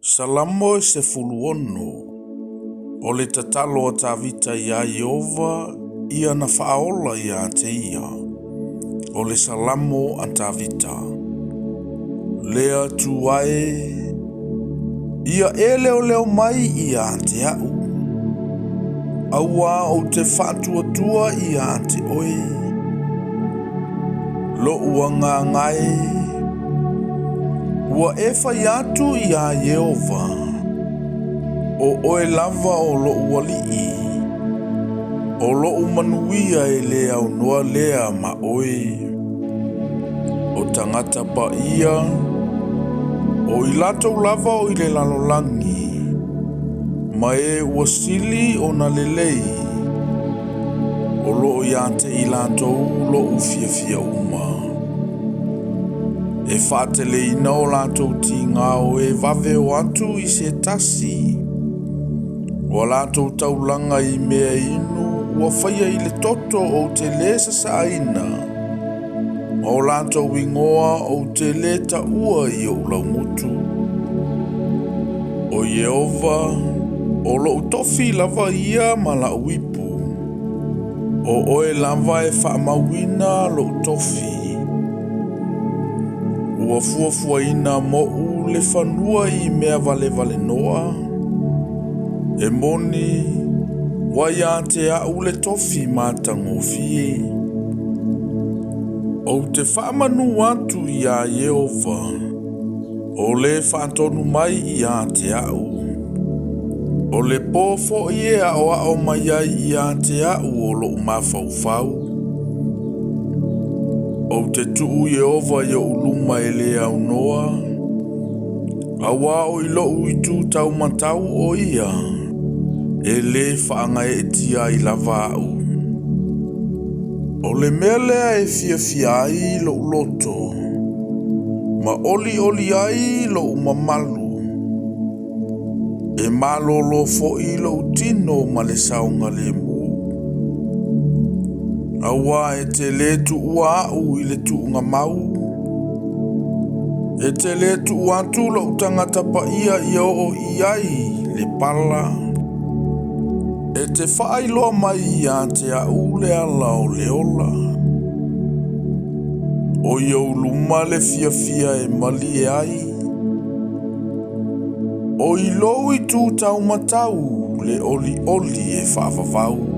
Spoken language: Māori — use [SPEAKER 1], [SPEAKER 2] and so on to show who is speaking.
[SPEAKER 1] Salamo se fuluono, o le tatalo a tawita ia Iova, ia na whaola ia te ia, o le salamo a tawita. Lea tuae, ia e leo mai ia te au. Aua o te whātua ia te oe. Lo ua ngā ngai, ua e whai atu ia Iova. O oe lava o lo ua lii. O lo manuia e lea o noa lea ma oe. O tangata pa ia. O i latou lava o i le lalolangi. Ma e ua sili o na lelei. O lo ia te i latou lo ufia uma. E whātele ina o latou ti ngā o e vave o atu i se tasi. Wa latou taulanga i mea inu, ua whaia i le toto o te le sasaina. O latou ingoa o te le ta ua i o laumutu. O Iova, o lo tofi lava ia ma la uipu. O oe lava e whaamawina lo tofi. Ua fuafua ina mo u le whanua i mea vale noa. E moni, waia te au le tofi mātango fie. O te whaamanu atu i a Iova, o le whaatonu mai i a te au. O le pōfo i e ao mai ai i a te au o lo mawhauwhau. O te tuu Iova i o uluma e le au noa. Awa o i lo i tū tau matau o ia. E le whaanga e tia i lava au. O le melea e fia ai lo loto. Ma oli ai lo mamalu. E malolo fo i lo tino ma le saunga le mu. Awa e te le tu ua au i le tu unga mau. E te le tu atu lo tangata pa ia i o iai le pala. E te whaailoa mai ia te au le ala o le ola. O iau luma le fia e mali e ai. O i lou i tū tau matau le oli e whaavavau.